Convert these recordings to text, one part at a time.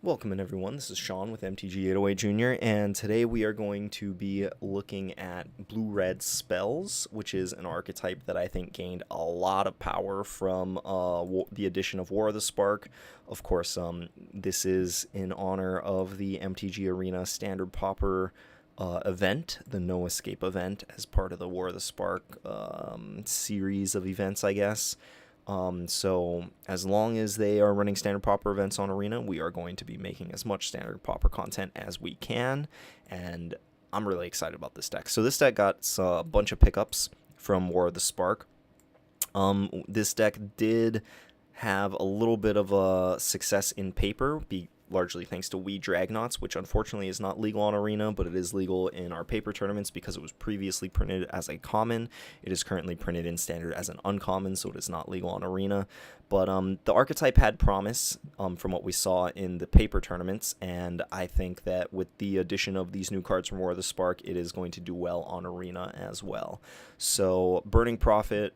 Welcome in everyone, this is Sean with MTG 808 Jr. and today we are going to be looking at Blue-Red Spells, which is an archetype that I think gained a lot of power from the addition of War of the Spark. Of course, this is in honor of the MTG Arena Standard Pauper event, the No Escape event, as part of the War of the Spark series of events, I guess. So as long as they are running Standard Pauper events on Arena, we are going to be making as much Standard Pauper content as we can, and I'm really excited about this deck. So this deck got a bunch of pickups from War of the Spark. This deck did have a little bit of a success in paper, largely thanks to We Dragnauts, which unfortunately is not legal on Arena, but it is legal in our paper tournaments because it was previously printed as a common. It is currently printed in Standard as an uncommon, so it is not legal on Arena. But the archetype had promise from what we saw in the paper tournaments, and I think that with the addition of these new cards from War of the Spark, it is going to do well on Arena as well. So Burning Prophet,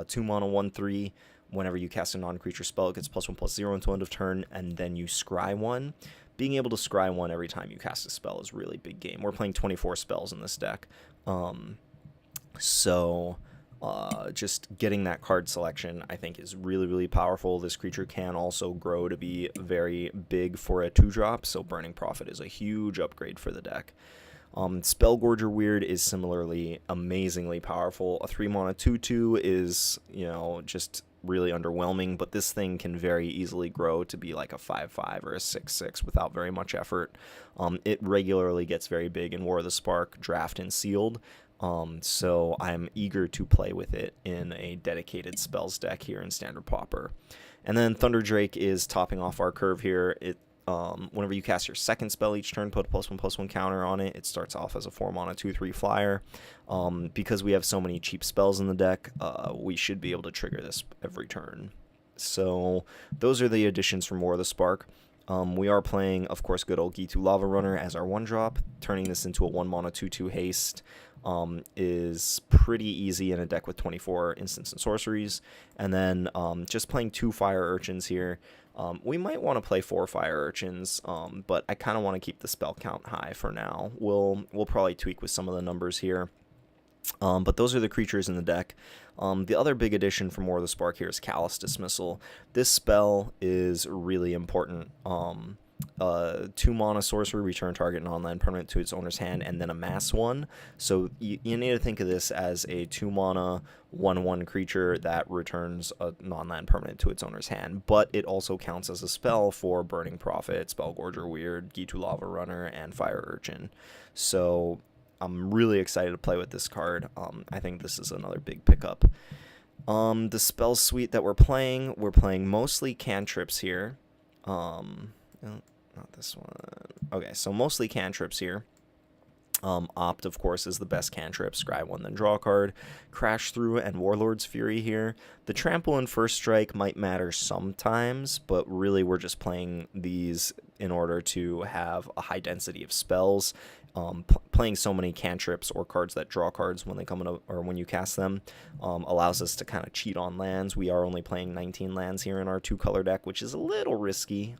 2 mana 1/3. Whenever you cast a non-creature spell, it gets +1/+0 until end of turn, and then you scry one. Being able to scry one every time you cast a spell is really big game. We're playing 24 spells in this deck. Just getting that card selection, I think, is really, really powerful. This creature can also grow to be very big for a 2-drop, so Burning Prophet is a huge upgrade for the deck. Spellgorger Weird is similarly amazingly powerful. A 3 mana 2/2 is, just really underwhelming, but this thing can very easily grow to be like a 5/5 or a 6/6 without very much effort. It regularly gets very big in War of the Spark, Draft, and Sealed, so I'm eager to play with it in a dedicated spells deck here in Standard Pauper. And then Thunder Drake is topping off our curve here. Whenever you cast your second spell each turn, put a +1/+1 counter on it. It starts off as a 4 mana 2/3 flyer. Because we have so many cheap spells in the deck, we should be able to trigger this every turn. So those are the additions from War of the Spark. We are playing, of course, good old Gitu Lava Runner as our 1-drop. Turning this into a 1 mana 2/2 haste is pretty easy in a deck with 24 instants and sorceries. And then just playing 2 Fire Urchins here. We might want to play 4 Fire Urchins, but I kind of want to keep the spell count high for now. We'll probably tweak with some of the numbers here. But those are the creatures in the deck. The other big addition from War of the Spark here is Callous Dismissal. This spell is really important. 2 mana sorcery, return target non-land permanent to its owner's hand, and then amass 1. So you need to think of this as a 2 mana 1/1 creature that returns a non-land permanent to its owner's hand, but it also counts as a spell for Burning Prophet, Spellgorger Weird, Gitu Lava Runner, and Fire Urchin. So I'm really excited to play with this card. I think this is another big pickup. The spell suite that we're playing mostly cantrips here. Not this one. Okay, so mostly cantrips here. Opt, of course, is the best cantrip. Scry 1, then draw a card. Crash Through and Warlord's Fury here. The Trample and First Strike might matter sometimes, but really we're just playing these in order to have a high density of spells. Playing so many cantrips or cards that draw cards when they come in or when you cast them allows us to kind of cheat on lands. We are only playing 19 lands here in our 2-color deck, which is a little risky.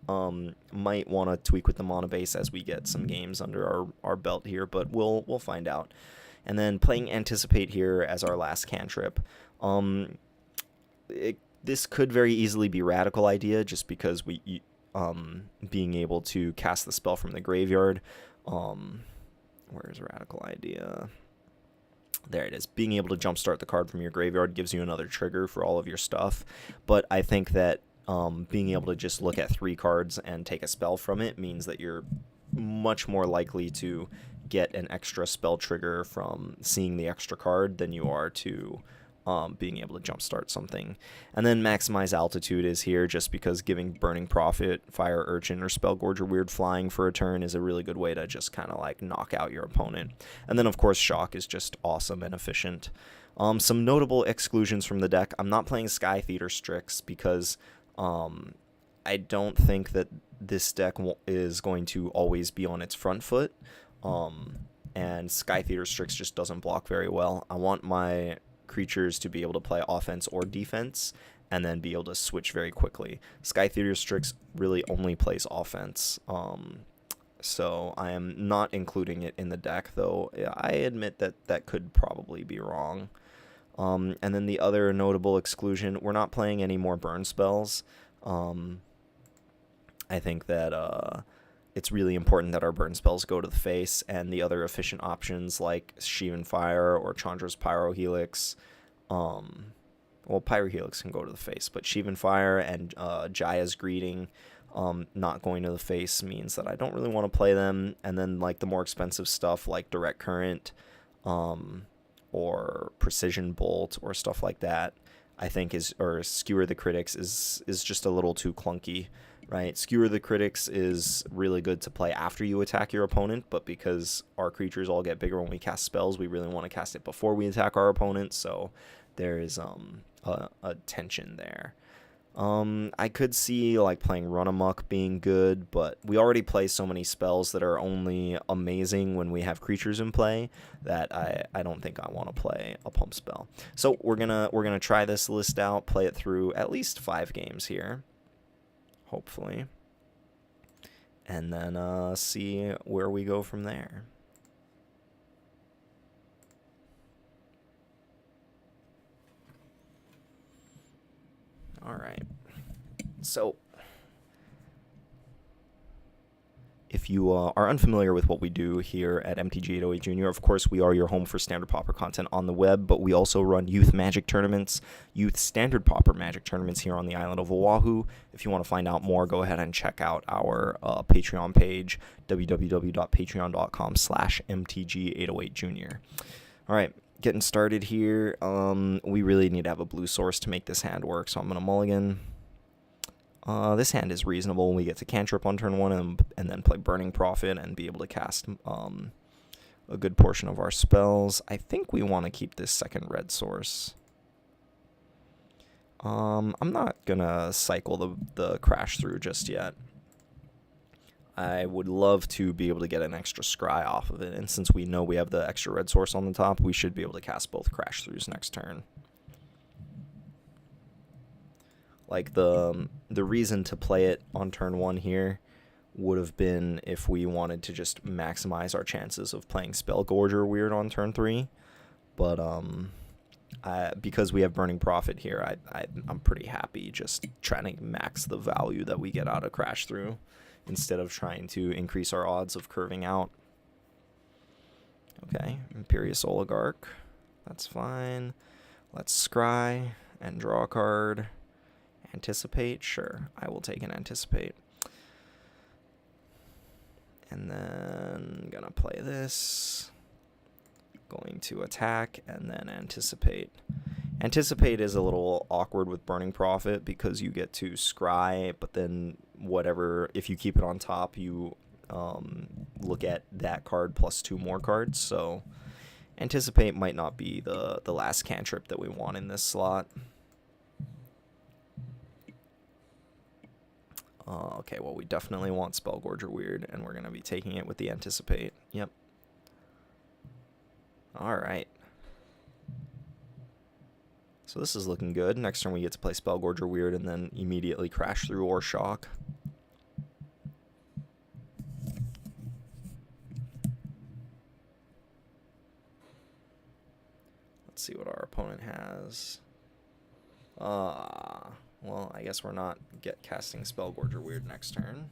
Might want to tweak with the mana base as we get some games under our belt here, but we'll find out. And then playing Anticipate here as our last cantrip. This could very easily be Radical Idea, just because being able to cast the spell from the graveyard. Where's Radical Idea? There it is. Being able to jumpstart the card from your graveyard gives you another trigger for all of your stuff. But I think that being able to just look at 3 cards and take a spell from it means that you're much more likely to get an extra spell trigger from seeing the extra card than you are to being able to jumpstart something. And then Maximize Altitude is here just because giving Burning Prophet, Fire Urchin, or Spellgorger Weird flying for a turn is a really good way to just kind of like knock out your opponent. And then, of course, Shock is just awesome and efficient. Some notable exclusions from the deck. I'm not playing Sky Theater Strix because I don't think that this deck is going to always be on its front foot. And Sky Theater Strix just doesn't block very well. I want my creatures to be able to play offense or defense, and then be able to switch very quickly. Sky Theater Strix really only plays offense, so I am not including it in the deck, though I admit that that could probably be wrong. And then the other notable exclusion, we're not playing any more burn spells. I think that it's really important that our burn spells go to the face, and the other efficient options like Sheevan Fire or Chandra's Pyrohelix, well, Pyrohelix can go to the face, but Sheevan Fire and Jaya's Greeting not going to the face means that I don't really want to play them. And then like the more expensive stuff like Direct Current or Precision Bolt or stuff like that, I think or Skewer the Critics is just a little too clunky, right? Skewer the Critics is really good to play after you attack your opponent, but because our creatures all get bigger when we cast spells, we really want to cast it before we attack our opponent, so there is a tension there. I could see like playing Run Amok being good, but we already play so many spells that are only amazing when we have creatures in play that I don't think I want to play a pump spell. So we're gonna try this list out, play it through at least 5 games here, hopefully, and then see where we go from there. All right. So, if you are unfamiliar with what we do here at MTG 808 Junior, of course, we are your home for Standard Pauper content on the web, but we also run youth Magic tournaments, youth Standard Pauper Magic tournaments here on the island of Oahu. If you want to find out more, go ahead and check out our Patreon page, www.patreon.com/MTG808 Junior. All right. Getting started here. We really need to have a blue source to make this hand work, so I'm going to mulligan. This hand is reasonable. We get to cantrip on turn 1 and then play Burning Prophet and be able to cast a good portion of our spells. I think we want to keep this second red source. I'm not going to cycle the Crash Through just yet. I would love to be able to get an extra scry off of it, and since we know we have the extra red source on the top, we should be able to cast both Crash Throughs next turn. Like the reason to play it on turn 1 here would have been if we wanted to just maximize our chances of playing Spellgorger Weird on turn 3, but because we have Burning Prophet here, I'm pretty happy just trying to max the value that we get out of Crash Through, instead of trying to increase our odds of curving out. Okay, Imperious Oligarch. That's fine. Let's scry and draw a card. Anticipate. Sure, I will take an Anticipate. And then I'm gonna play this. Going to attack and then Anticipate. Anticipate is a little awkward with Burning Prophet because you get to scry, but then whatever, if you keep it on top, you look at that card plus 2 more cards. So Anticipate might not be the last cantrip that we want in this slot. Okay, well, we definitely want Spellgorger Weird, and we're going to be taking it with the Anticipate. Yep. All right. So this is looking good. Next turn we get to play Spellgorger Weird and then immediately Crash Through or Shock. Let's see what our opponent has. Well, I guess we're not casting Spellgorger Weird next turn.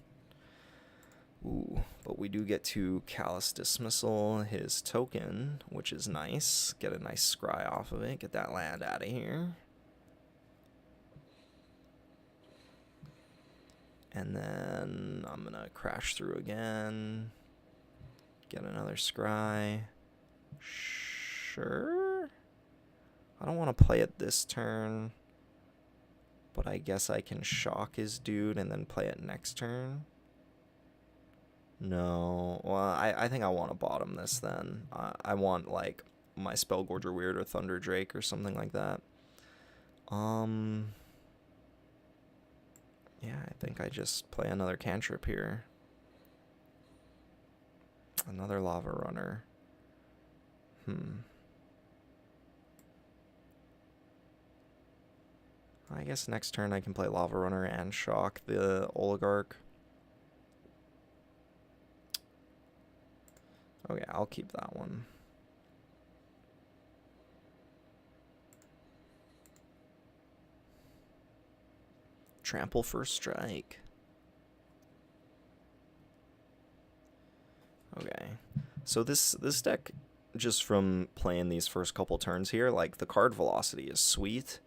Ooh, but we do get to Callous Dismissal his token, which is nice. Get a nice scry off of it. Get that land out of here. And then I'm going to Crash Through again. Get another scry. Sure. I don't want to play it this turn, but I guess I can shock his dude and then play it next turn. No, well, I think I want to bottom this then. I want, like, my Spellgorger Weird or Thunder Drake or something like that. Yeah, I think I just play another cantrip here. Another Lava Runner. I guess next turn I can play Lava Runner and shock the Oligarch. Okay, I'll keep that one. Trample first strike. Okay, so this deck, just from playing these first couple turns here, like the card velocity is sweet,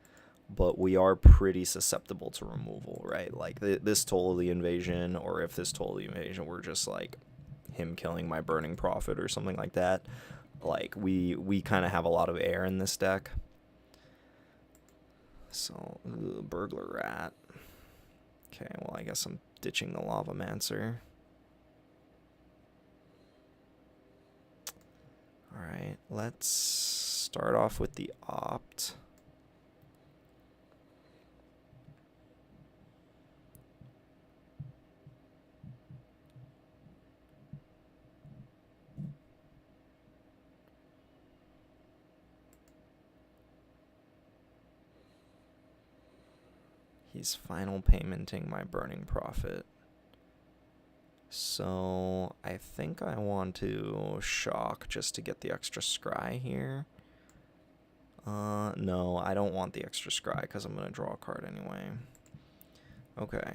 but we are pretty susceptible to removal, right? Like this Toll of the Invasion, or if this Toll of the Invasion were just like him killing my Burning Prophet or something like that, like we kind of have a lot of air in this deck. So Burglar Rat. Okay, well I guess I'm ditching the Lavamancer. Alright, let's start off with the Opt. He's final paymenting my Burning Prophet. So I think I want to shock just to get the extra scry here. No, I don't want the extra scry because I'm going to draw a card anyway. Okay.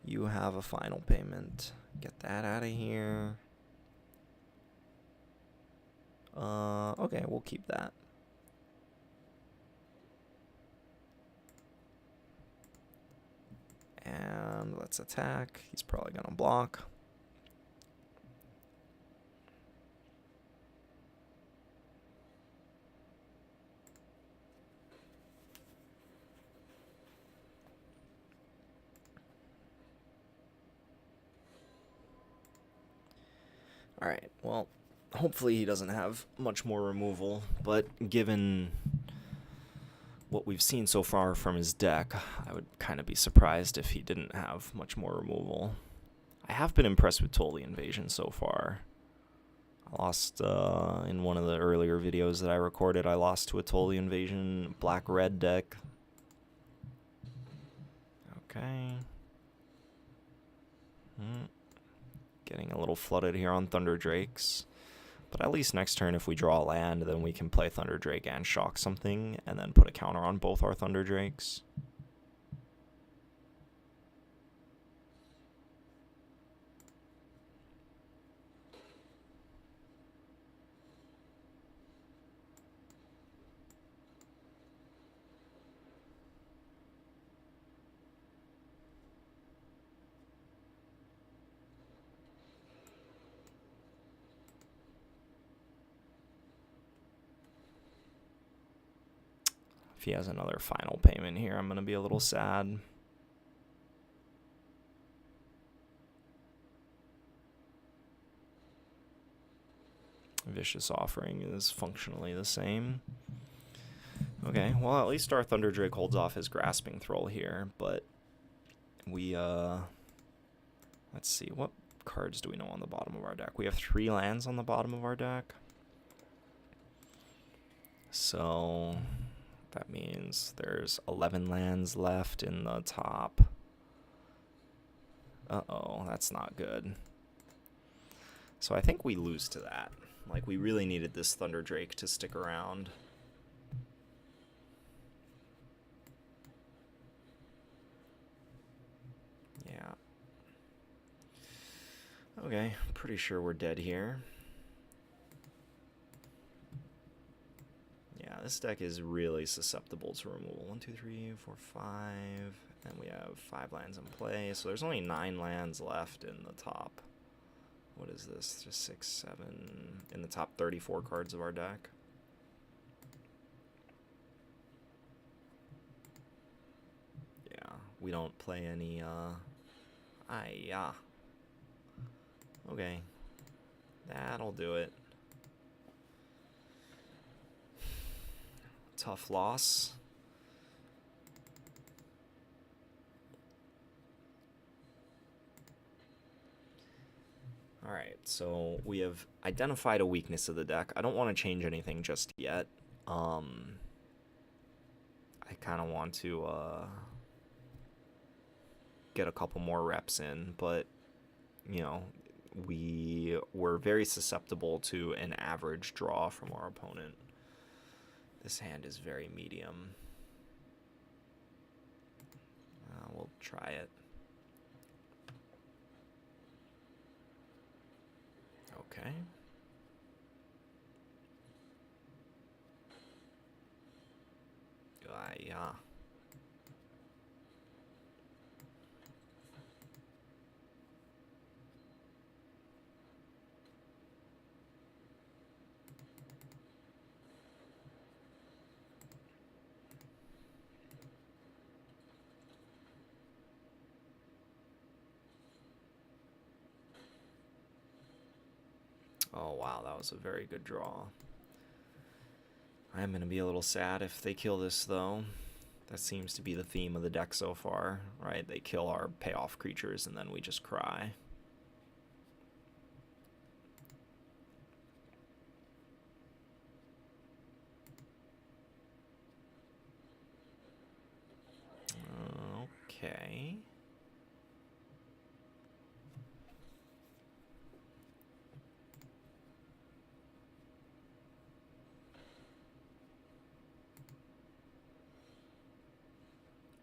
You have a final payment. Get that out of here. Okay, we'll keep that. And let's attack. He's probably going to block. Alright, well, hopefully he doesn't have much more removal, but given what we've seen so far from his deck, I would kind of be surprised if he didn't have much more removal. I have been impressed with Toll the Invasion so far. I lost, in one of the earlier videos that I recorded, I lost to a Toll the Invasion black-red deck. Okay. Getting a little flooded here on Thunder Drakes. But at least next turn, if we draw a land, then we can play Thunder Drake and shock something, and then put a counter on both our Thunder Drakes. If he has another final payment here, I'm going to be a little sad. Vicious Offering is functionally the same. Okay, well, at least our Thunder Drake holds off his Grasping Thrall here, but we, let's see, what cards do we know on the bottom of our deck? We have 3 lands on the bottom of our deck. So that means there's 11 lands left in the top. Uh-oh, that's not good. So I think we lose to that. Like, we really needed this Thunder Drake to stick around. Yeah. Okay, pretty sure we're dead here. Yeah, this deck is really susceptible to removal. 1, 2, 3, 4, 5. And we have 5 lands in play. So there's only 9 lands left in the top. What is this? Just 6, 7. In the top 34 cards of our deck. Yeah, we don't play any, yeah. Okay. That'll do it. Tough loss. Alright, so we have identified a weakness of the deck. I don't want to change anything just yet. I kind of want to get a couple more reps in, but you know, we were very susceptible to an average draw from our opponent. This hand is very medium. We'll try it. Okay. Yeah. Oh wow, that was a very good draw. I'm going to be a little sad if they kill this, though. That seems to be the theme of the deck so far, right? They kill our payoff creatures, and then we just cry. Okay.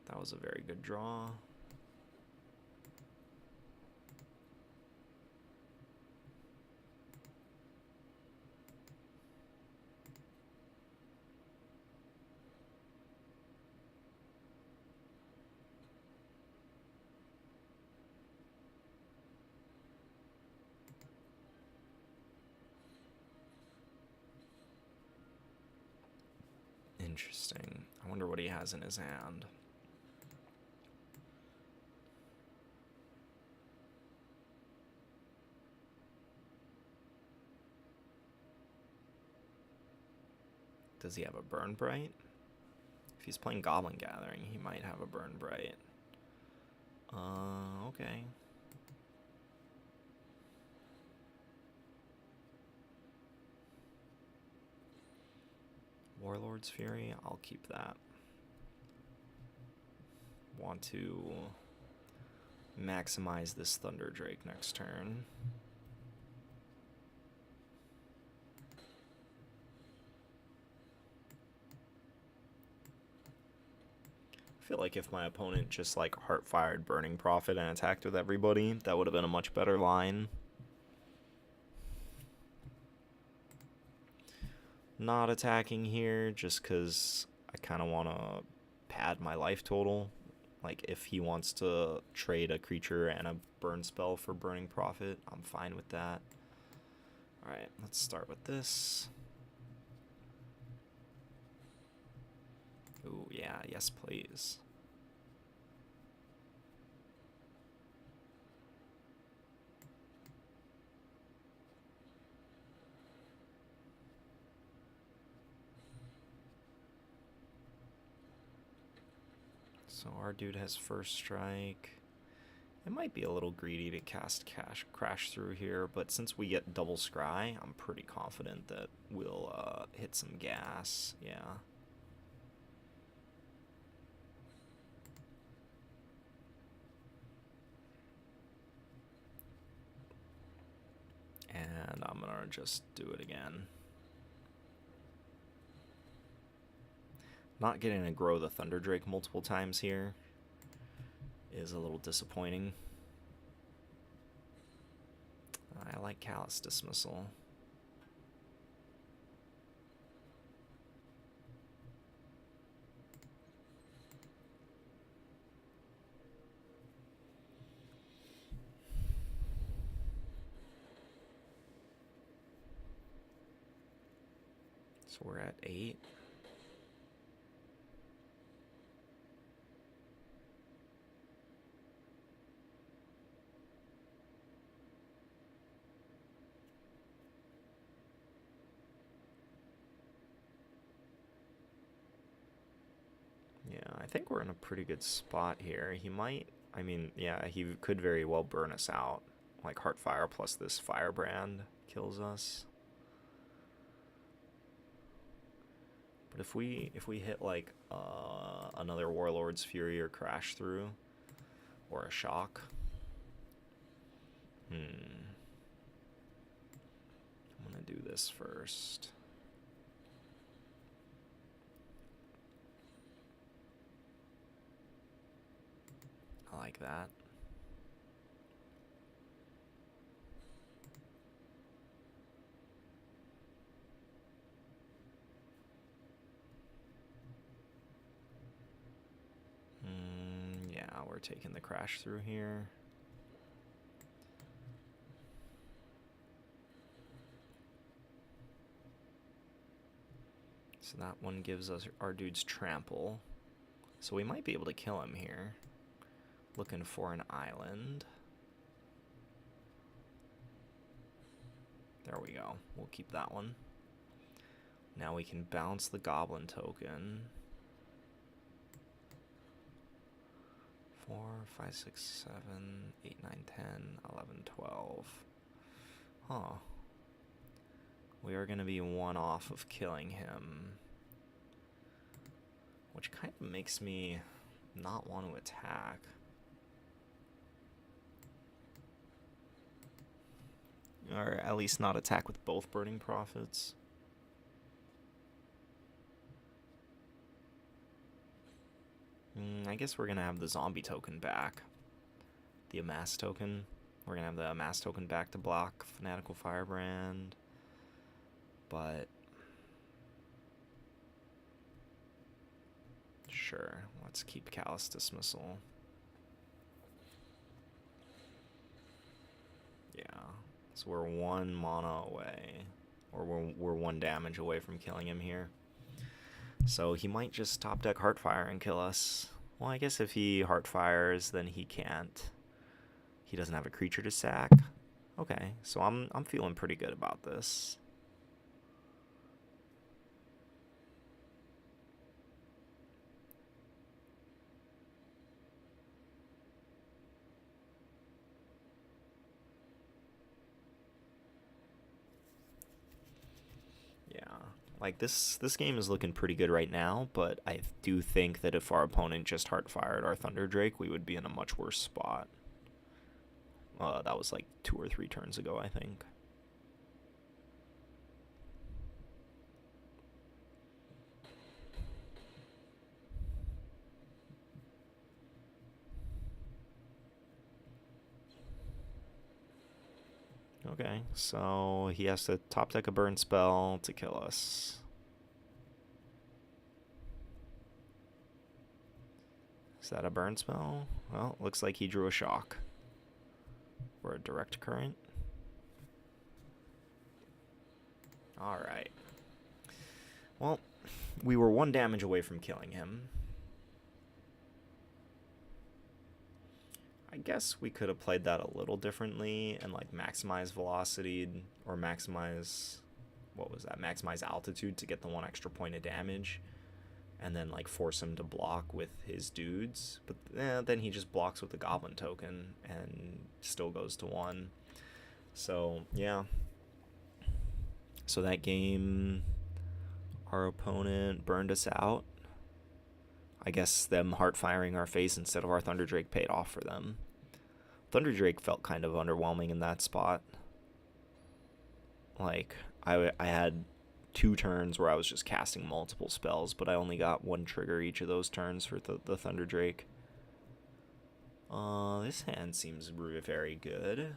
That was a very good draw. Interesting. I wonder what he has in his hand. Does he have a Burn Bright? If he's playing Goblin Gathering, he might have a Burn Bright. Okay. Warlord's Fury, I'll keep that. Want to maximize this Thunder Drake next turn. I feel like if my opponent just like Heartfired Burning Prophet and attacked with everybody, that would have been a much better line. Not attacking here just because I kind of want to pad my life total. Like if he wants to trade a creature and a burn spell for Burning Prophet, I'm fine with that. Alright, let's start with this. Ooh, yeah, yes please. So our dude has first strike. It might be a little greedy to cast Crash Through here, but since we get double scry, I'm pretty confident that we'll hit some gas. Yeah. And I'm gonna just do it again. Not getting to grow the Thunder Drake multiple times here is a little disappointing. I like Callous Dismissal. So we're at 8. Yeah, I think we're in a pretty good spot here. He might, I mean, yeah, he could very well burn us out. Like Heartfire plus this Firebrand kills us. But if we hit like another Warlord's Fury or Crash Through or a Shock, I'm gonna do this first. I like that. Yeah, we're taking the Crash Through here. So that one gives us our dude's trample. So we might be able to kill him here. Looking for an island. There we go. We'll keep that one. Now we can bounce the goblin token. 4, 5, 6, 7, 8, 9, 10, 11, 12. Huh. We are going to be one off of killing him. Which kind of makes me not want to attack. Or at least not attack with both Burning Prophets. I guess we're going to have the zombie token back. The Amass token. We're going to have the Amass token back to block Fanatical Firebrand. But sure, let's keep Callous Dismissal. Yeah, so we're 1 mana away, or we're 1 damage away from killing him here. So he might just top deck Heartfire and kill us. Well, I guess if he Heartfires, then he can't. He doesn't have a creature to sack. Okay, so I'm feeling pretty good about this. Like, this game is looking pretty good right now, but I do think that if our opponent just Heartfired our Thunder Drake, we would be in a much worse spot. That was like 2 or 3 turns ago, I think. Okay, so he has to top deck a burn spell to kill us. Is that a burn spell? Well, looks like he drew a shock. Or a direct current. Alright. Well, we were 1 damage away from killing him. I guess we could have played that a little differently and like maximize velocity or maximize, what was that, maximize altitude to get the 1 extra point of damage and then like force him to block with his dudes. But then he just blocks with the goblin token and still goes to 1. So yeah. So that game, our opponent burned us out. I guess them Heartfiring our face instead of our Thunder Drake paid off for them. Thunder Drake felt kind of underwhelming in that spot. Like, I had 2 turns where I was just casting multiple spells, but I only got 1 trigger each of those turns for the Thunder Drake. This hand seems very good.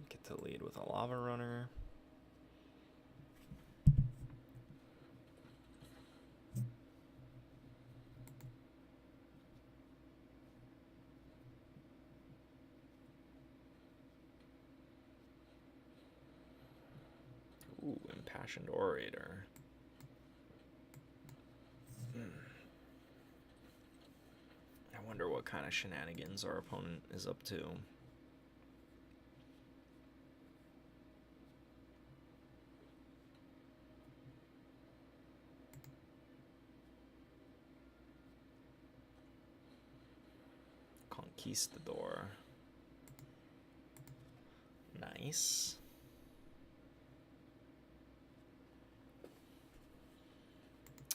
Get to lead with a Lava Runner. Ooh, Impassioned Orator. kind of shenanigans our opponent is up to. Conquistador. Nice.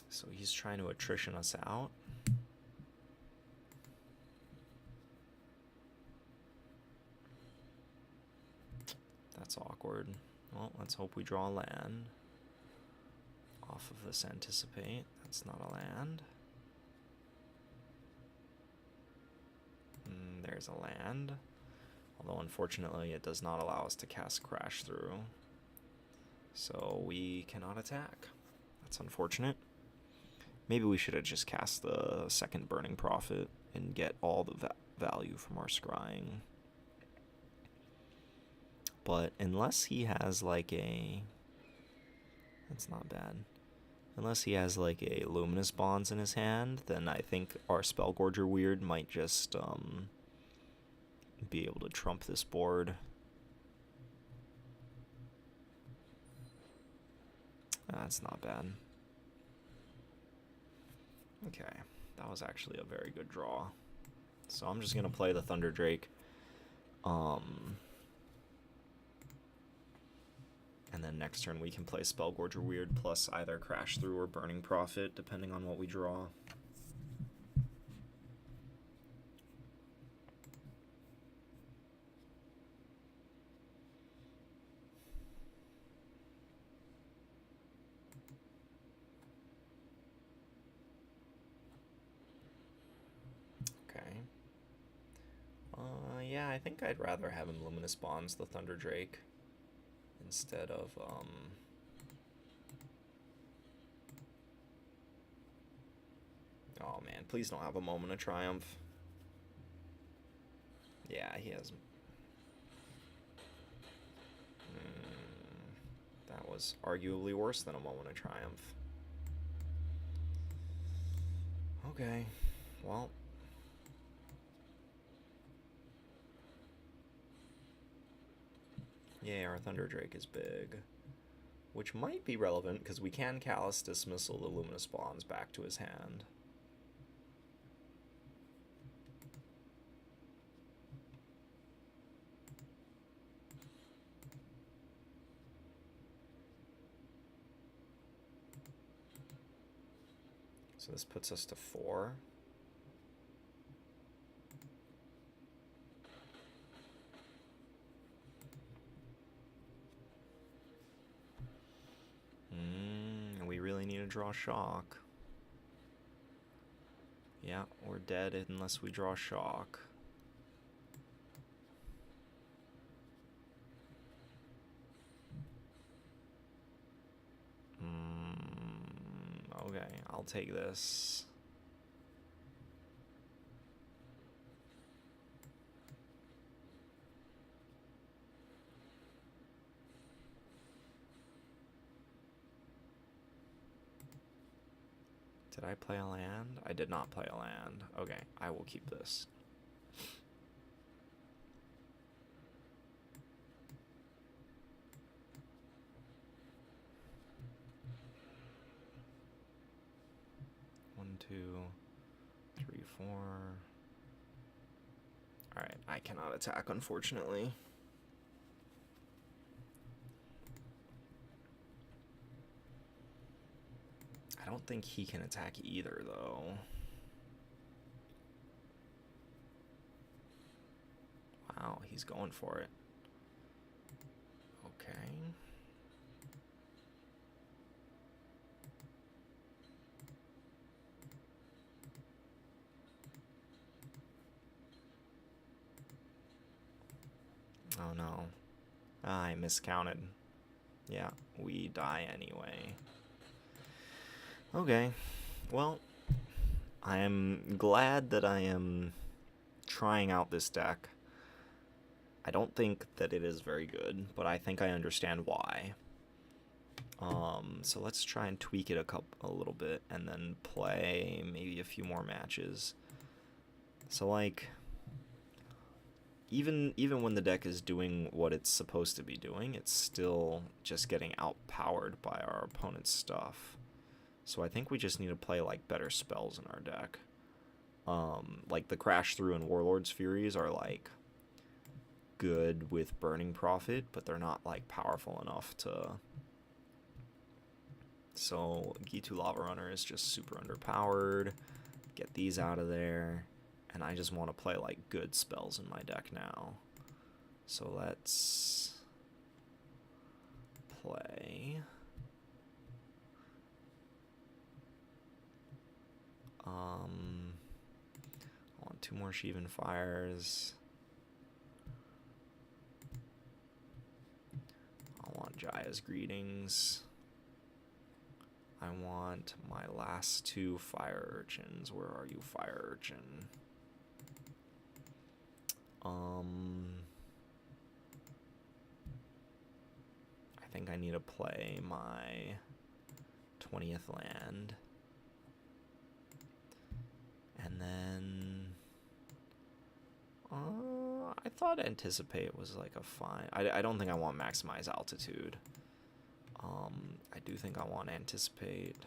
So he's trying to attrition us out. That's awkward. Well, let's hope we draw a land. Off of this anticipate. That's not a land. There's a land. Although unfortunately it does not allow us to cast Crash Through. So we cannot attack. That's unfortunate. Maybe we should have just cast the second Burning Prophet and get all the value from our scrying. But unless he has like a... That's not bad. Unless he has like a Luminous Bonds in his hand, then I think our Spellgorger Weird might just be able to trump this board. That's not bad. Okay, that was actually a very good draw. So I'm just going to play the Thunder Drake. And then next turn we can play Spellgorger Weird plus either Crash Through or Burning Prophet, depending on what we draw. Okay. Yeah, I think I'd rather have him Luminous Bonds the Thunder Drake instead of oh man, please don't have a Moment of Triumph. Yeah, he has. That was arguably worse than a Moment of Triumph. Okay, well. Yeah, our Thunder Drake is big. Which might be relevant, because we can Callous Dismissal the Luminous Bonds back to his hand. So this puts us to 4. We really need to draw Shock. Yeah, we're dead unless we draw Shock. Okay, I'll take this. Did I play a land? I did not play a land. Okay, I will keep this. One, 2, 3, 4. Alright, I cannot attack, unfortunately. I don't think he can attack either, though. Wow, he's going for it. Okay. Oh no. I miscounted. Yeah, we die anyway. Okay, well, I am glad that I am trying out this deck. I don't think that it is very good, but I think I understand why. So let's try and tweak it a little bit and then play maybe a few more matches. So, like, even when the deck is doing what it's supposed to be doing, it's still just getting outpowered by our opponent's stuff. So I think we just need to play, like, better spells in our deck. Like, the Crash Through and Warlord's Furies are, like, good with Burning Prophet, but they're not, like, powerful enough to... So Gitu Lava Runner is just super underpowered. Get these out of there. And I just want to play, like, good spells in my deck now. So let's play... I want 2 more Sheevan Fires. I want Jaya's Greetings. I want my last 2 Fire Urchins. Where are you, Fire Urchin? I think I need to play my 20th land. And then... I thought Anticipate was like a fine... I don't think I want Maximize Altitude. I do think I want Anticipate.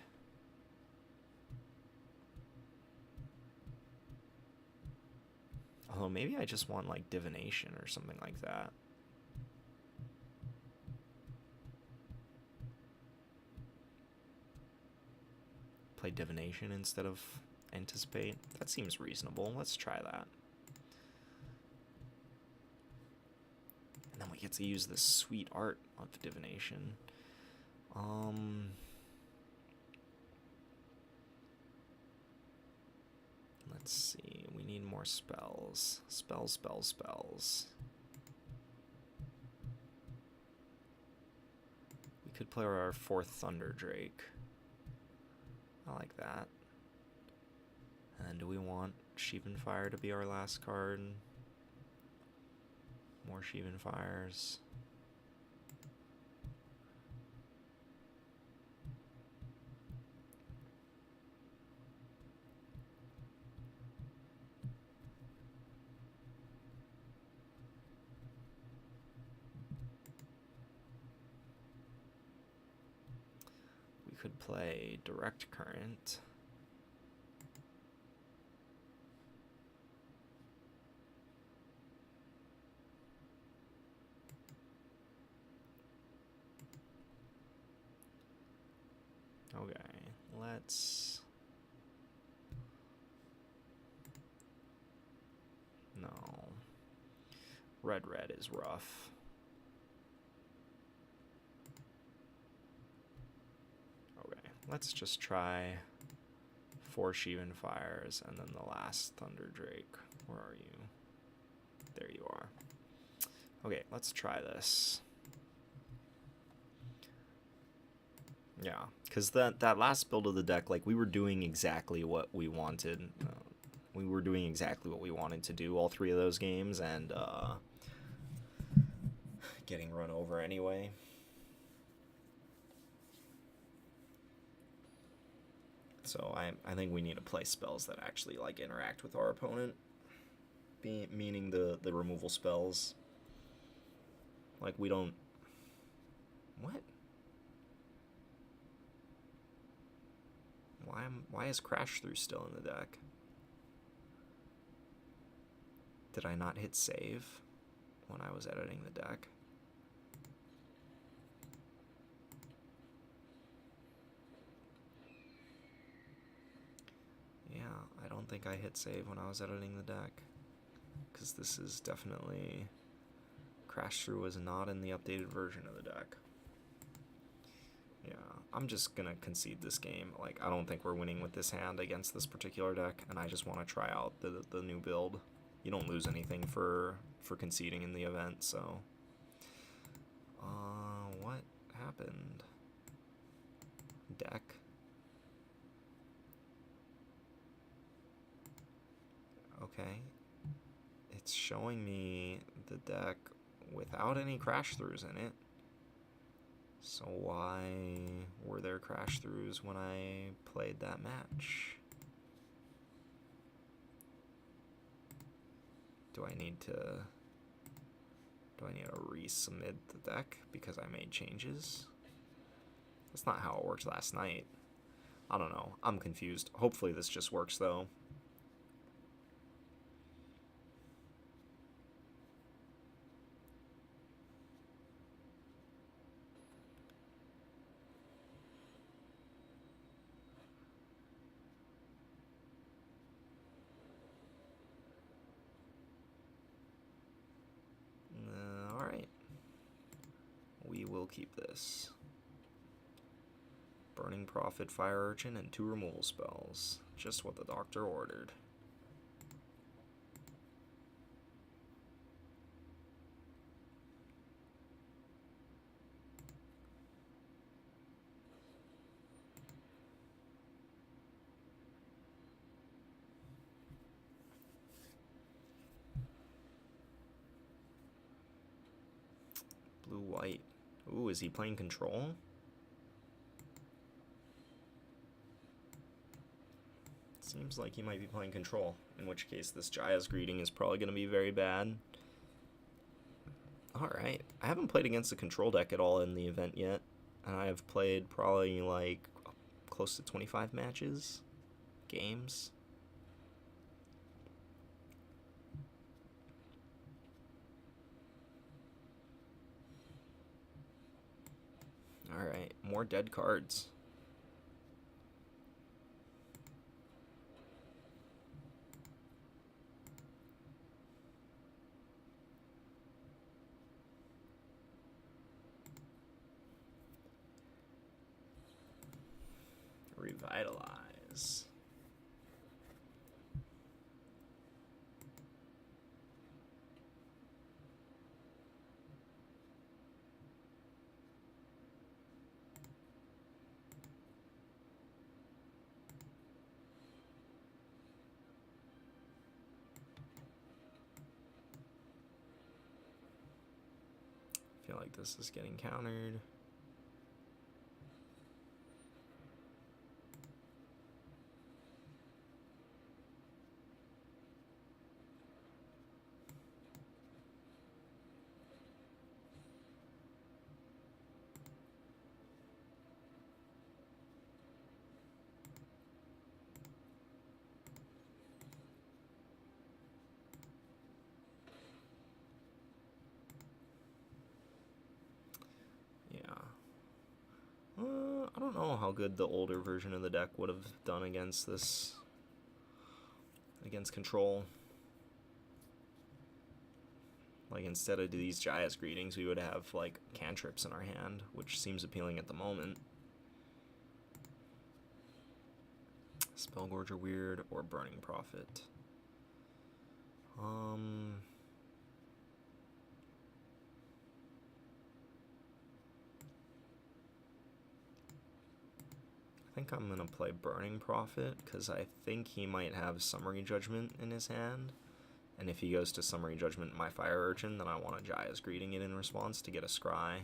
Although maybe I just want, like, Divination or something like that. Play Divination instead of Anticipate. That seems reasonable. Let's try that. And then we get to use this sweet art of Divination. Let's see. We need more spells. Spells. We could play our 4th Thunder Drake. I like that. And then do we want Sheevan Fire to be our last card? More Sheevan Fires. We could play Direct Current. Okay, let's... No. Red is rough. Okay, let's just try 4 Sheevan Fires and then the last Thunder Drake. Where are you? There you are. Okay, let's try this. Yeah, because that last build of the deck, like, we were doing exactly what we wanted. We were doing exactly what we wanted to do all 3 of those games, and getting run over anyway. So I think we need to play spells that actually, like, interact with our opponent. Meaning the removal spells. Like, we don't... What? Why is Crash Through still in the deck? Did I not hit save when I was editing the deck? Yeah, I don't think I hit save when I was editing the deck. Because this is definitely... Crash Through was not in the updated version of the deck. Yeah, I'm just gonna concede this game. Like, I don't think we're winning with this hand against this particular deck, and I just want to try out the new build. You don't lose anything for conceding in the event, so... what happened? Deck? Okay. It's showing me the deck without any Crash Throughs in it. So why were there Crash Throughs when I played that match? Do I need to resubmit the deck because I made changes? That's not how it worked last night. I don't know. I'm confused. Hopefully this just works though. Alright. We will keep this. Burning Prophet, Fire Urchin, and 2 removal spells. Just what the doctor ordered. Blue-white. Ooh, is he playing control? Seems like he might be playing control, in which case this Jaya's Greeting is probably going to be very bad. Alright, I haven't played against a control deck at all in the event yet, and I have played probably like close to 25 games. Alright, more dead cards. Revitalize. I feel like this is getting countered. I don't know how good the older version of the deck would have done against this, against control. Like, instead of these Jaya's Greetings, we would have, like, cantrips in our hand, which seems appealing at the moment. Spellgorger Weird or Burning Prophet. I think I'm going to play Burning Prophet, because I think he might have Summary Judgment in his hand. And if he goes to Summary Judgment my Fire Urchin, then I want a Jaya's Greeting it in response to get a Scry.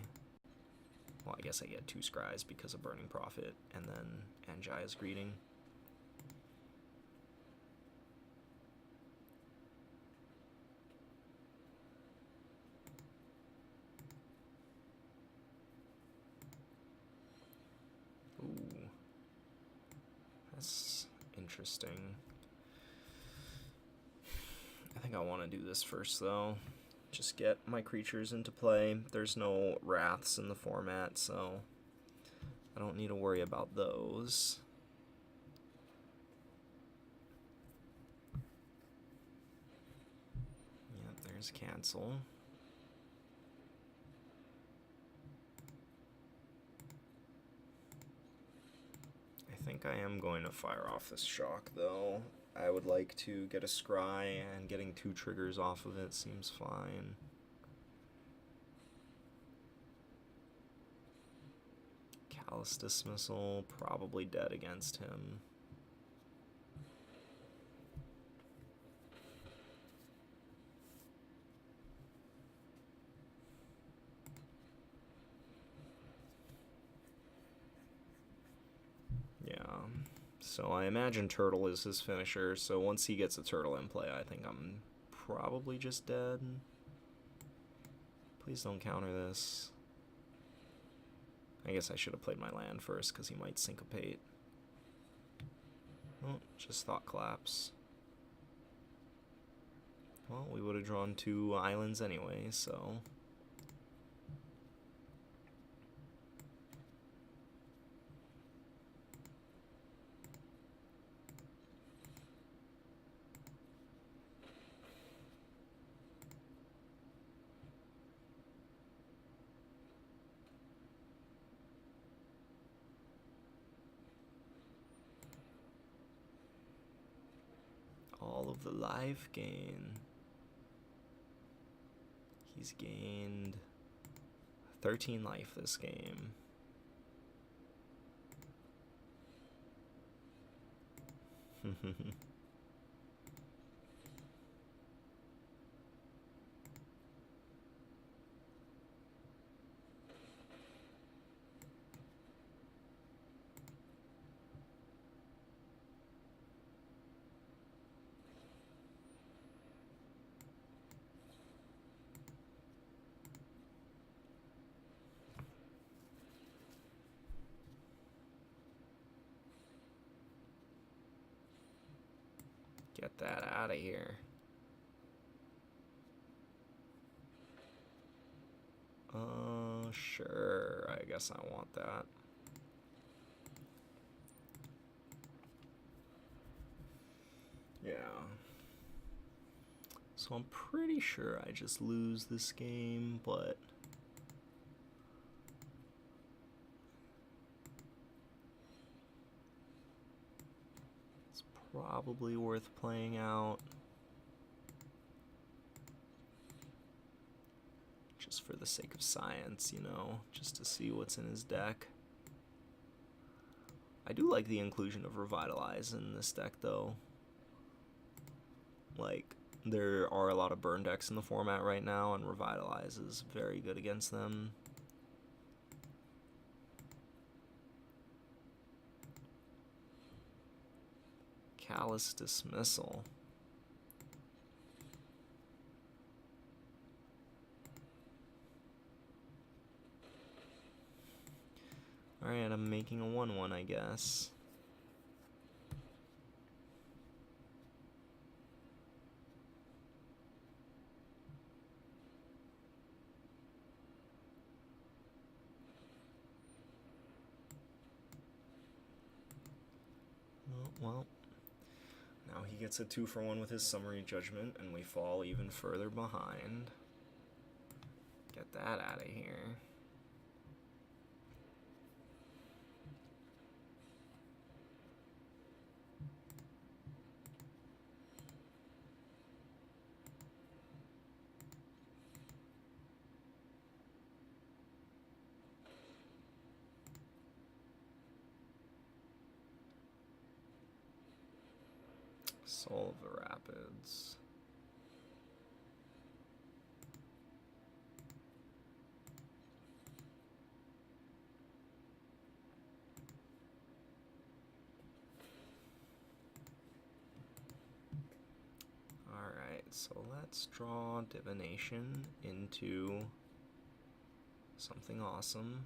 Well, I guess I get 2 Scries because of Burning Prophet and Jaya's Greeting. Ooh. That's interesting. I think I want to do this first, though. Just get my creatures into play. There's no Wraths in the format, so I don't need to worry about those. Yep, there's cancel. I think I am going to fire off this shock, though. I would like to get a Scry, and getting 2 triggers off of it seems fine. Callous Dismissal, probably dead against him. Yeah. So I imagine Turtle is his finisher, so once he gets a Turtle in play, I think I'm probably just dead. Please don't counter this. I guess I should have played my land first because he might syncopate. Oh, just thought collapse. Well, we would have drawn 2 islands anyway, so... all of the life gain. He's gained 13 life this game. Get that out of here. Sure. I guess I want that. Yeah. So I'm pretty sure I just lose this game, but... it's probably worth playing out. Just for the sake of science, you know, just to see what's in his deck. I do like the inclusion of Revitalize in this deck, though. Like, there are a lot of burn decks in the format right now, and Revitalize is very good against them. Callous Dismissal. Alright, I'm making a 1/1, I guess. Well, now he gets a 2-for-1 with his Summary Judgment, and we fall even further behind. Get that out of here. Soul of the Rapids. Alright, so let's draw Divination into something awesome.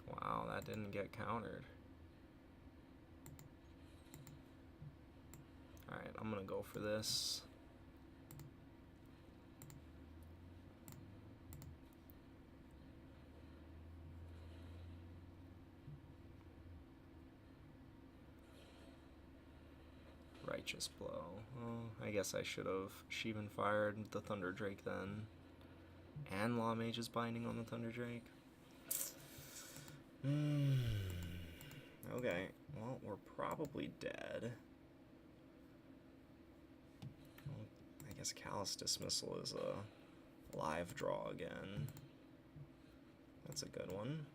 Wow, that didn't get countered. Alright, I'm gonna go for this. Righteous Blow. Oh, I guess I should have Sheevan fired the Thunder Drake then. And Law Mage's Binding on the Thunder Drake. Okay, well, we're probably dead. Well, I guess Callous Dismissal is a live draw again. That's a good one.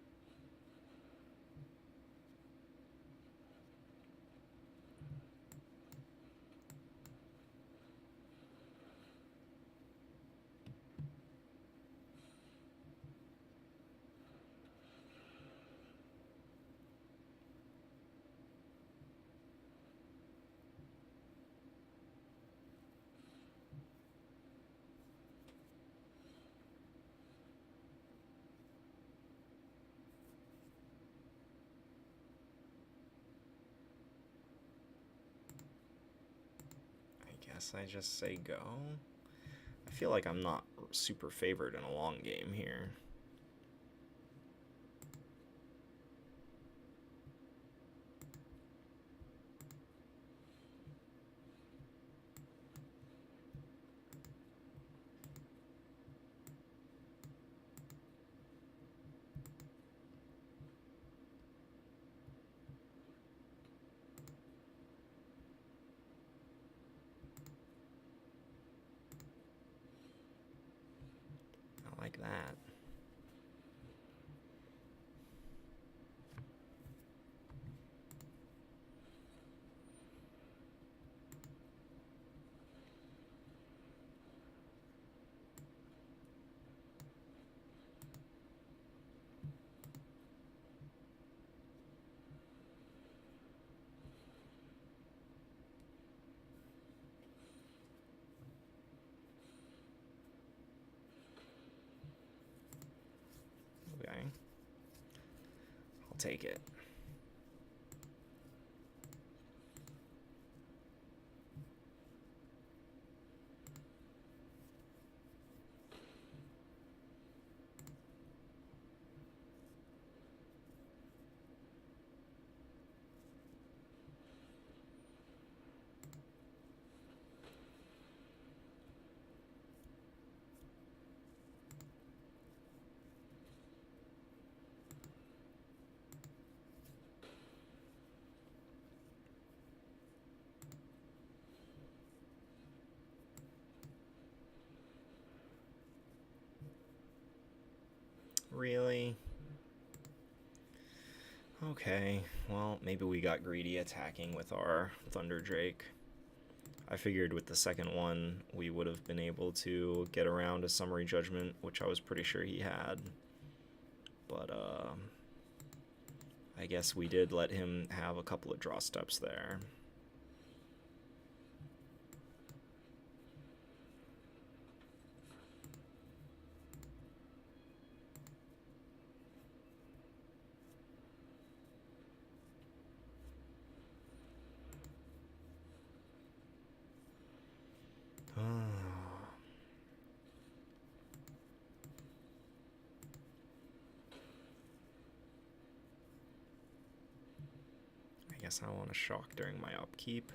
guess I just say go. I feel like I'm not super favored in a long game here. Like that. Okay. I'll take it. Really? Okay, well, maybe we got greedy attacking with our Thunder Drake. I figured with the second one we would have been able to get around a Summary Judgment, which I was pretty sure he had. But, I guess we did let him have a couple of draw steps there. I guess I want to shock during my upkeep.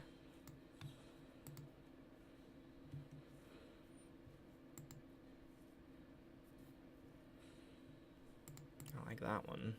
I like that one.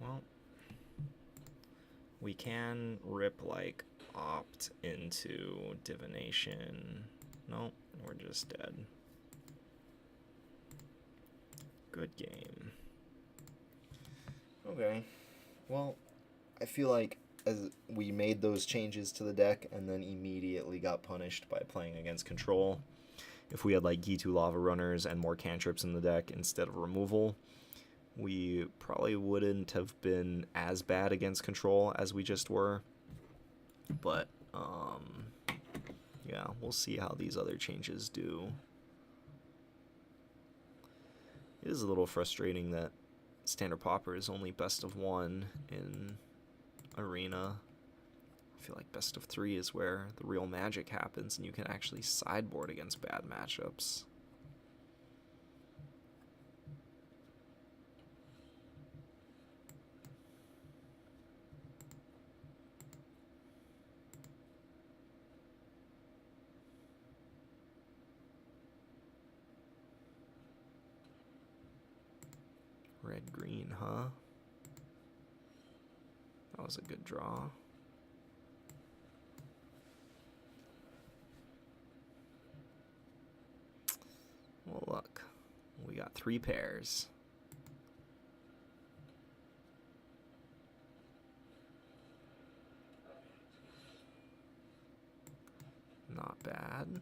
Well, we can rip, like, opt into divination. Nope, we're just dead. Good game. Okay, well, I feel like as we made those changes to the deck and then immediately got punished by playing against control. If we had like G2 Lava Runners and more cantrips in the deck instead of removal, we probably wouldn't have been as bad against control as we just were. But, yeah, we'll see how these other changes do. It is a little frustrating that Standard Pauper is only best of 1 in Arena. I feel like best of 3 is where the real magic happens and you can actually sideboard against bad matchups. Red-green, huh? That was a good draw. got 3 pairs. Not bad.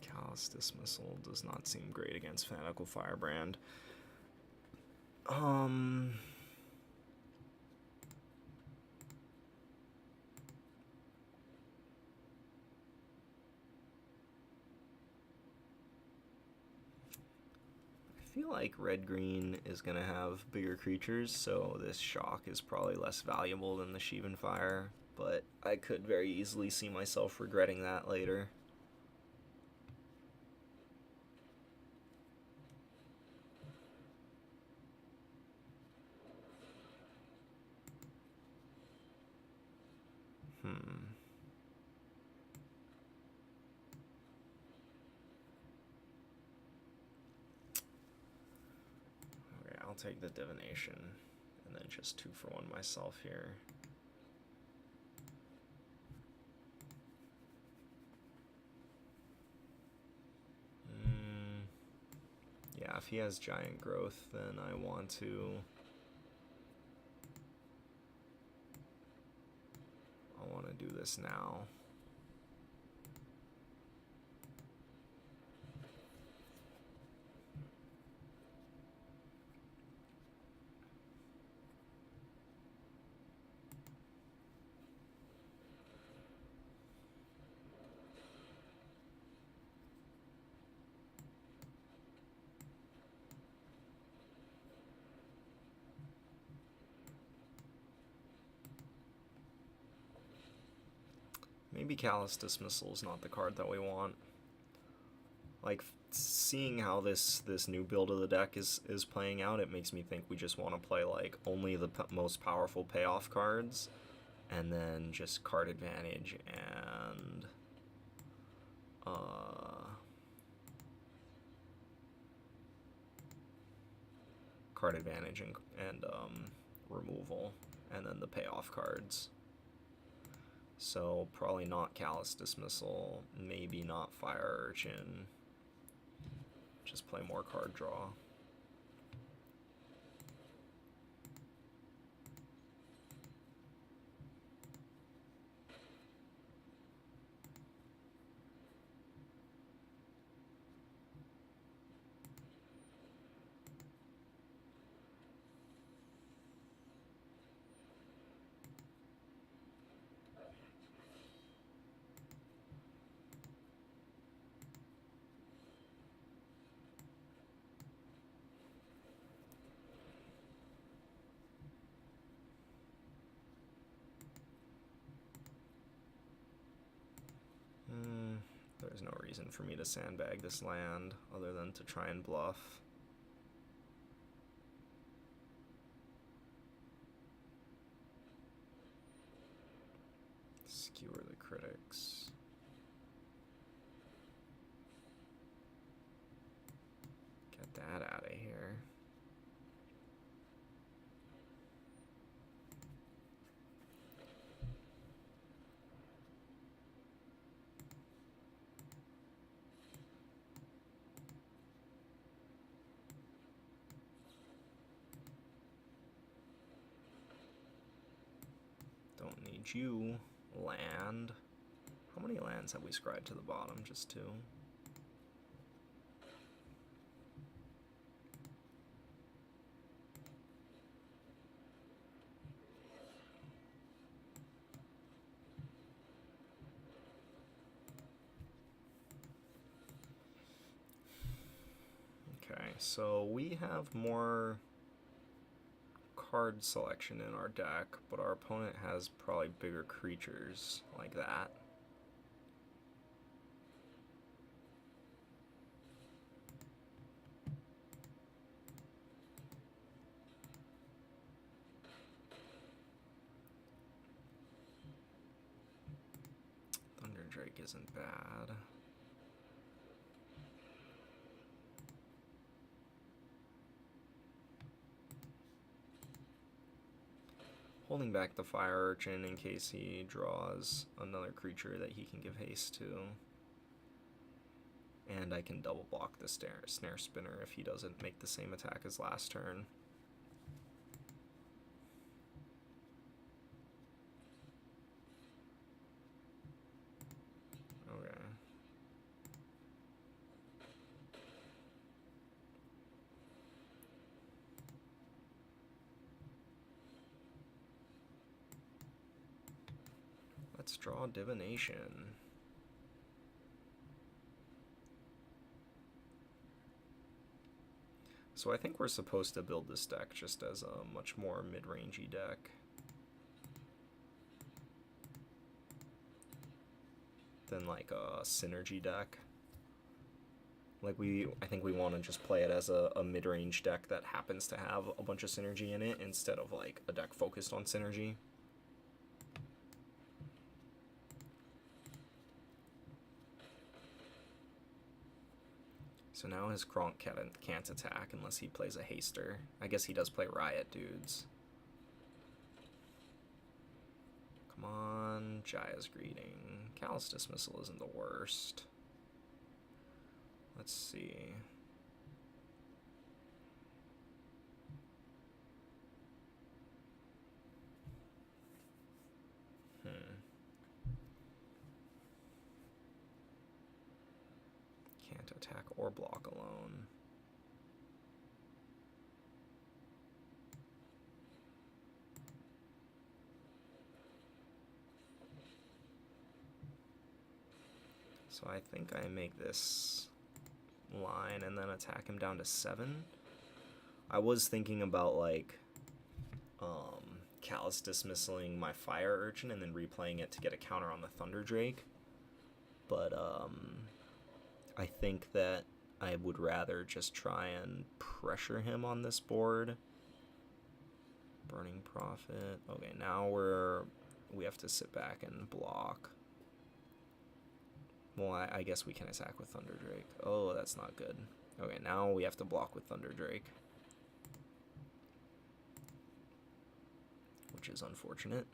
Callous Dismissal does not seem great against Fanatical Firebrand. I feel like red-green is going to have bigger creatures, so this shock is probably less valuable than the Sheevan Fire, but I could very easily see myself regretting that later. Okay, I'll take the Divination, and then just 2 for 1 myself here. Yeah, if he has Giant Growth, then I want to do this now. Maybe Callous Dismissal is not the card that we want. Like, seeing how this new build of the deck is playing out, it makes me think we just want to play like only the most powerful payoff cards, and then just card advantage and removal, and then the payoff cards. So probably not Callous Dismissal, maybe not Fire Urchin. Just play more card draw. There's no reason for me to sandbag this land other than to try and bluff. Skewer the critics. Get that out of here. Don't need you. Land. How many lands have we scried to the bottom? Just 2. Okay, so we have more card selection in our deck, but our opponent has probably bigger creatures like that. Drake isn't bad. Holding back the Fire Urchin in case he draws another creature that he can give haste to. And I can double block the Snare Spinner if he doesn't make the same attack as last turn. Okay. Let's draw Divination. So I think we're supposed to build this deck just as a much more mid-rangey deck than like a synergy deck. Like I think we want to just play it as a mid-range deck that happens to have a bunch of synergy in it instead of like a deck focused on synergy. So now his Kronk can't attack unless he plays a Haster. I guess he does play Riot Dudes. Come on, Jaya's Greeting. Callous Dismissal isn't the worst. Let's see. Can't attack or block alone. So I think I make this line and then attack him down to 7. I was thinking about like Callous Dismissaling my Fire Urchin and then replaying it to get a counter on the Thunder Drake. But I think that I would rather just try and pressure him on this board. Burning Prophet. Okay, now we have to sit back and block. Well, I guess we can attack with Thunder Drake. Oh, that's not good. Okay, now we have to block with Thunder Drake, which is unfortunate.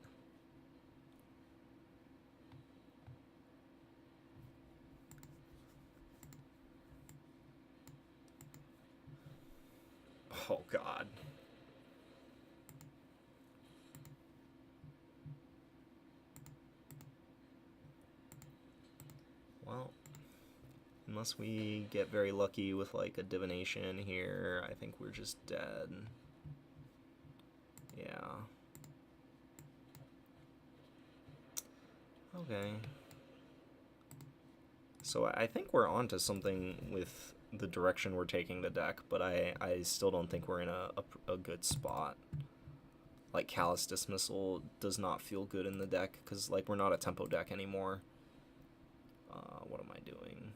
Oh, God. Well, unless we get very lucky with like a Divination here, I think we're just dead. Yeah. Okay. So I think we're onto something with the direction we're taking the deck, but I still don't think we're in a good spot. Like, Callous Dismissal does not feel good in the deck, because, like, we're not a tempo deck anymore. What am I doing?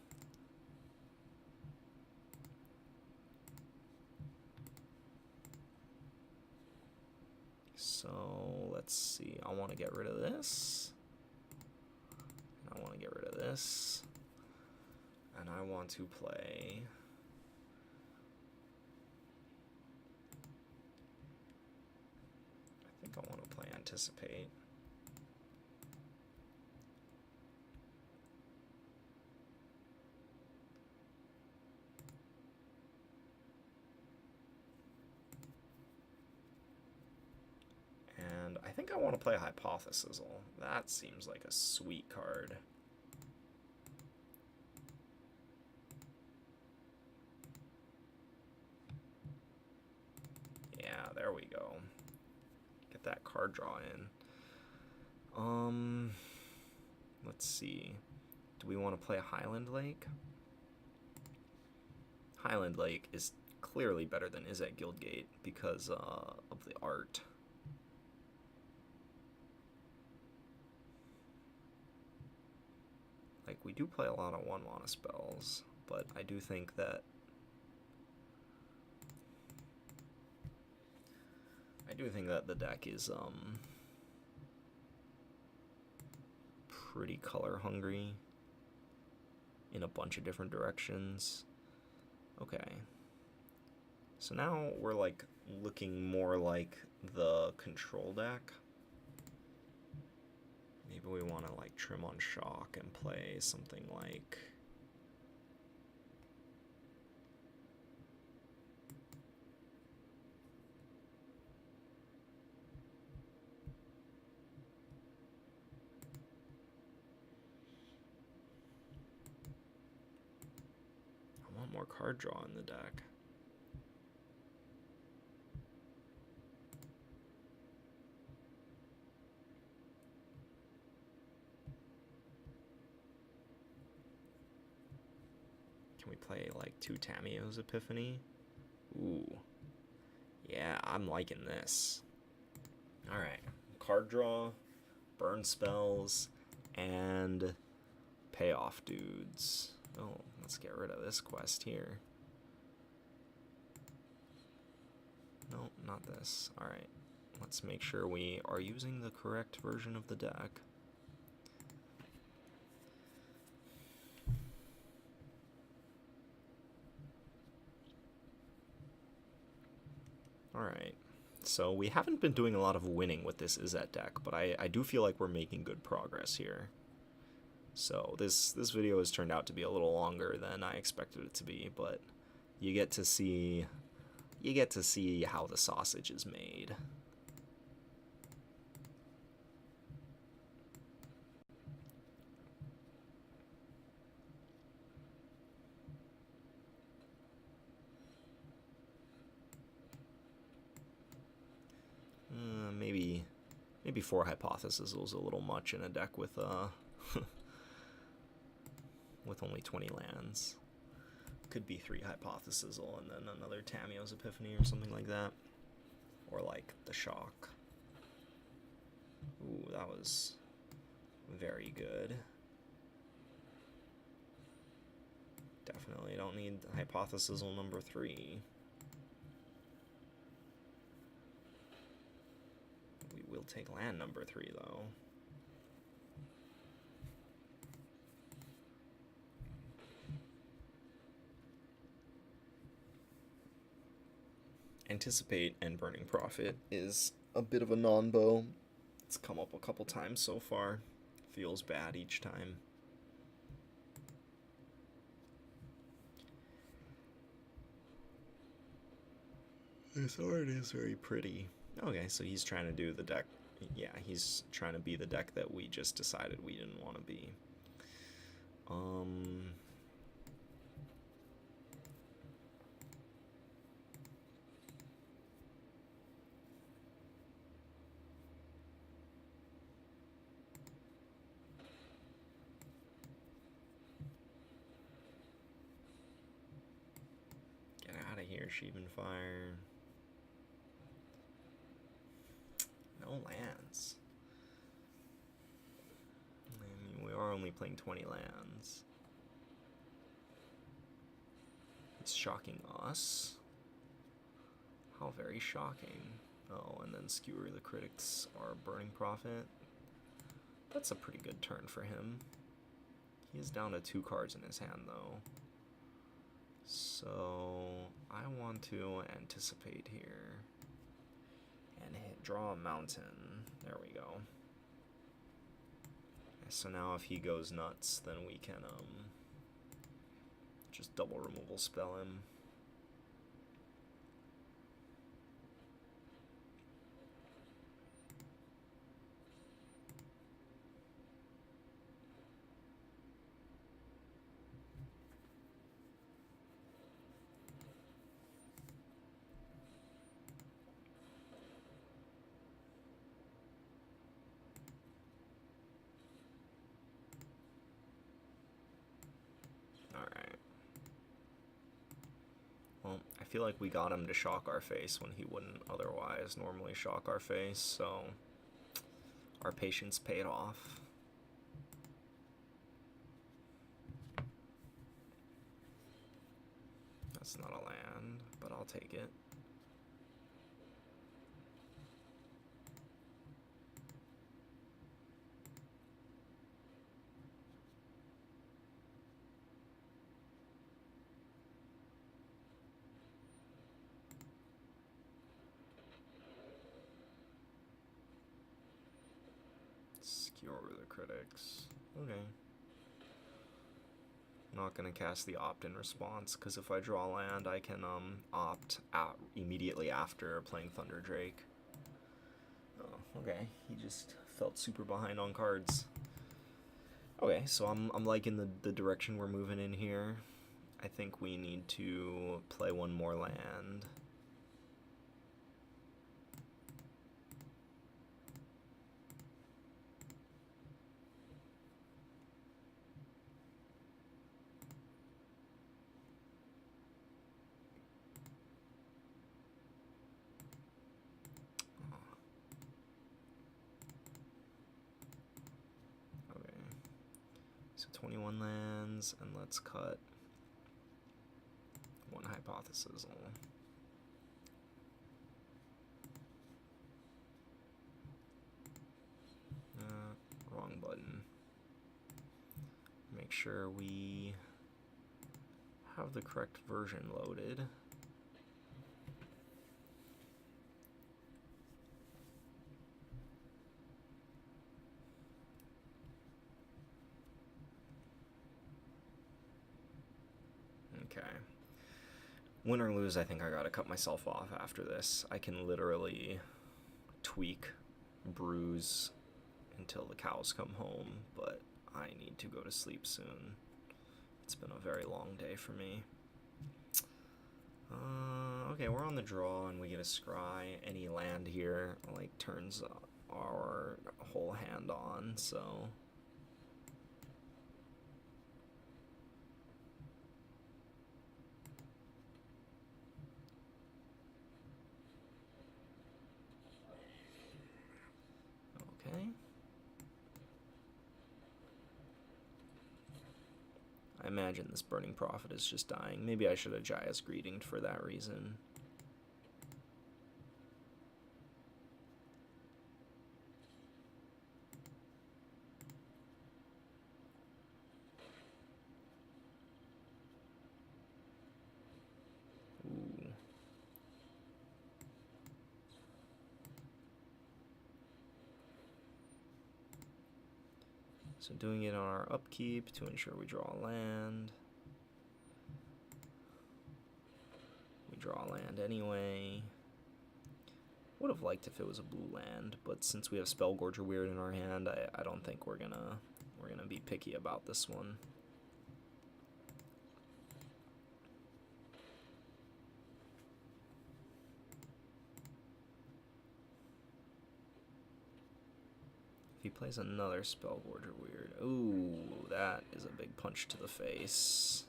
So, let's see. I want to get rid of this. I want to get rid of this. And I want to play... I think I want to play Anticipate. And I think I want to play Hypothesizzle. That seems like a sweet card. Yeah, there we go. Get that card draw in. Let's see. Do we want to play Highland Lake? Highland Lake is clearly better than Izzet Guildgate because of the art. Like, we do play a lot of 1-mana spells, but I do think that the deck is pretty color hungry in a bunch of different directions. Okay. So now we're like looking more like the control deck. Maybe we want to like trim on shock and play something like I want more card draw in the deck. Can we play like 2 Tamiyo's Epiphany? Ooh. Yeah, I'm liking this. Alright. Card draw, burn spells, and payoff dudes. Oh, let's get rid of this quest here. No, not this. Alright. Let's make sure we are using the correct version of the deck. Alright, so we haven't been doing a lot of winning with this Izzet deck, but I do feel like we're making good progress here. So this video has turned out to be a little longer than I expected it to be, but you get to see how the sausage is made. Maybe 4 Hypothesis was a little much in a deck with with only 20 lands. Could be 3 Hypothesis and then another Tamiyo's Epiphany or something like that. Or like the Shock. Ooh, that was very good. Definitely don't need Hypothesis number 3. We'll take land number 3 though. Anticipate and Burning Prophet is a bit of a non-bow. It's come up a couple times so far. Feels bad each time. This art is very pretty. Okay, so he's trying to do the deck. Yeah, he's trying to be the deck that we just decided we didn't want to be. Get out of here, Sheevan Fire. No lands. I mean, we are only playing 20 lands. It's shocking us. How very shocking. Oh, and then Skewer the Critics are Burning Prophet. That's a pretty good turn for him. He is down to 2 cards in his hand, though. So I want to anticipate here. And draw a mountain. There we go. So now if he goes nuts, then we can just double removal spell him. Well, I feel like we got him to shock our face when he wouldn't otherwise normally shock our face, so our patience paid off. That's not a land, but I'll take it. You're the critics. Okay. Not gonna cast the opt-in response, because if I draw land, I can opt out immediately after playing Thunder Drake. Oh, okay. He just felt super behind on cards. Okay, so I'm liking the direction we're moving in here. I think we need to play one more land. Okay, so 21 lands, and let's cut one hypothesis. Wrong button. Make sure we have the correct version loaded. Okay. Win or lose, I think I gotta cut myself off after this. I can literally tweak, bruise until the cows come home, but I need to go to sleep soon. It's been a very long day for me. Okay, we're on the draw and we get a scry. Any land here like turns our whole hand on, so okay. I imagine this Burning Prophet is just dying. Maybe I should have Jaya's Greeting for that reason. Ooh. So doing it on our upkeep to ensure we draw a land. We draw a land anyway. Would have liked if it was a blue land, but since we have Spellgorger Weird in our hand, I don't think we're gonna be picky about this one. If he plays another Spellgorger Weird, ooh, that is a big punch to the face.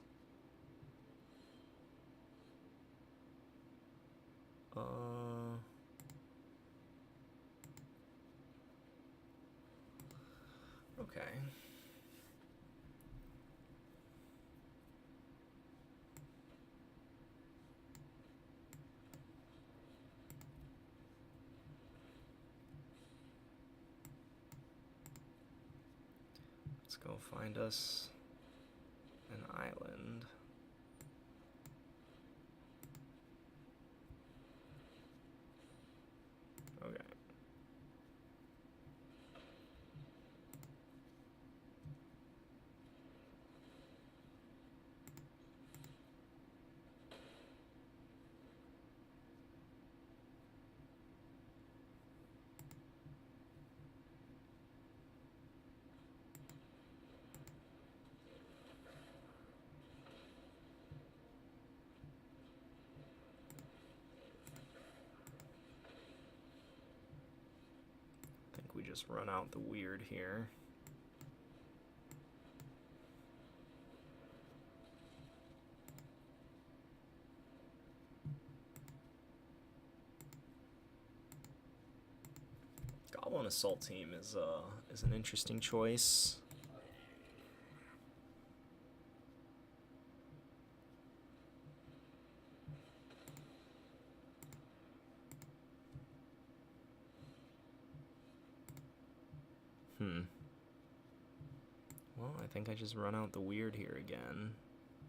Okay. Let's go find us an island. Okay. We just run out the weird here. Goblin Assault Team is an interesting choice. Well, I think I just run out the weird here again.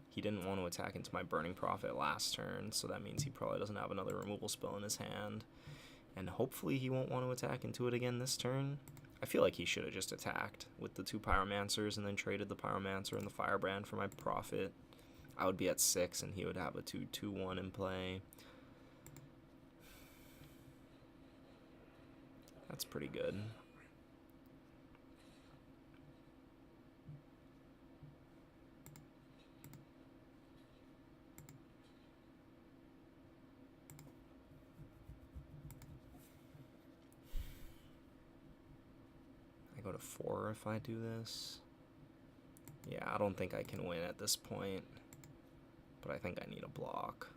He didn't want to attack into my Burning Prophet last turn, so that means he probably doesn't have another removal spell in his hand. And hopefully he won't want to attack into it again this turn. I feel like he should have just attacked with the 2 Pyromancers and then traded the Pyromancer and the Firebrand for my profit. I would be at 6 and he would have a 2/2/1 in play. That's pretty good. I go to 4 if I do this. Yeah, I don't think I can win at this point, but I think I need a block.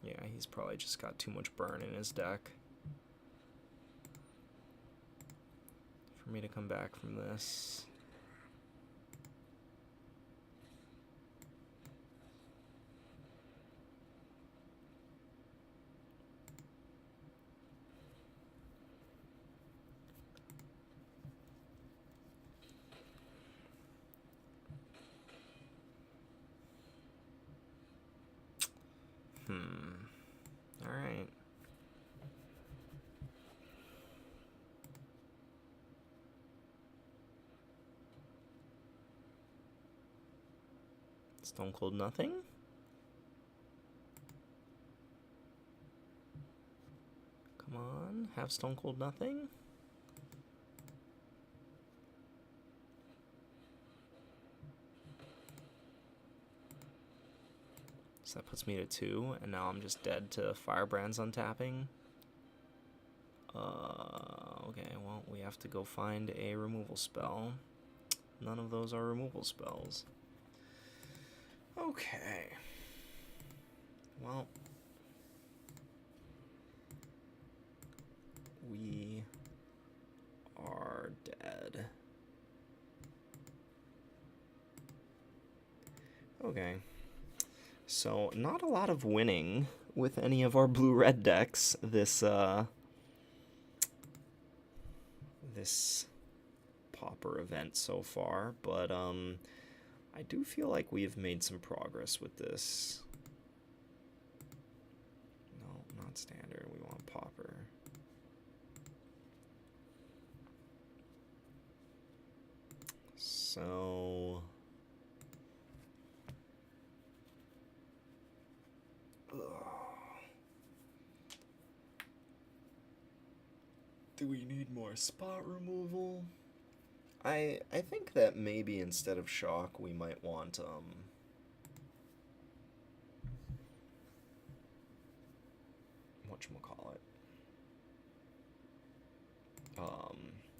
Yeah, he's probably just got too much burn in his deck for me to come back from this. All right. Stone Cold nothing? Come on, have Stone Cold nothing? So that puts me to 2, and now I'm just dead to Firebrand's untapping. Okay, well, we have to go find a removal spell. None of those are removal spells. Okay. Well, we are dead. Okay. So, not a lot of winning with any of our blue-red decks this Pauper event so far, but I do feel like we have made some progress with this. No, not standard. We want Pauper. So... do we need more spot removal? I think that maybe instead of shock we might want whatchamacallit?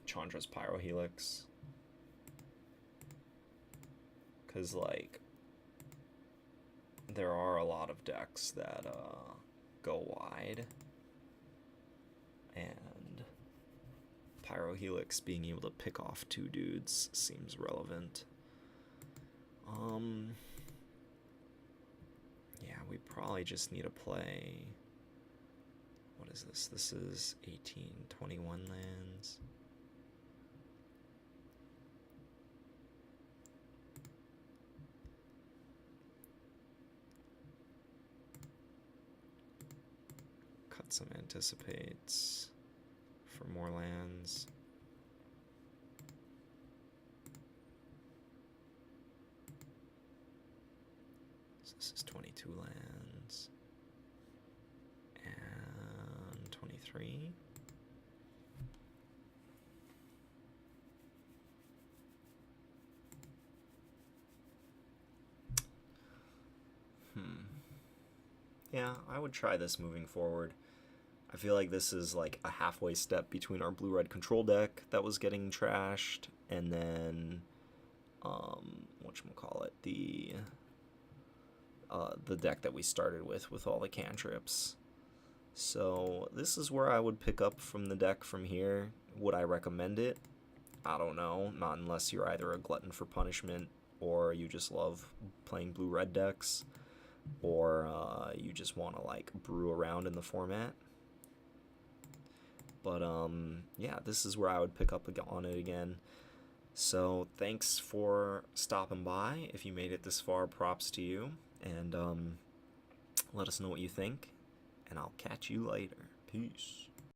Chandra's Pyrohelix. Cause like there are a lot of decks that go wide, and Pyrohelix being able to pick off 2 dudes seems relevant. Yeah, we probably just need to play. What is this? This is 18, 21 lands. Cut some anticipates for more lands. So this is 22 lands and 23. Yeah, I would try this moving forward. I feel like this is like a halfway step between our blue-red control deck that was getting trashed and then whatchamacallit, the deck that we started with all the cantrips. So this is where I would pick up from the deck from here. Would I recommend it? I don't know, not unless you're either a glutton for punishment or you just love playing blue-red decks, or you just want to like brew around in the format. But yeah, this is where I would pick up on it again. So thanks for stopping by. If you made it this far, props to you. And let us know what you think. And I'll catch you later. Peace.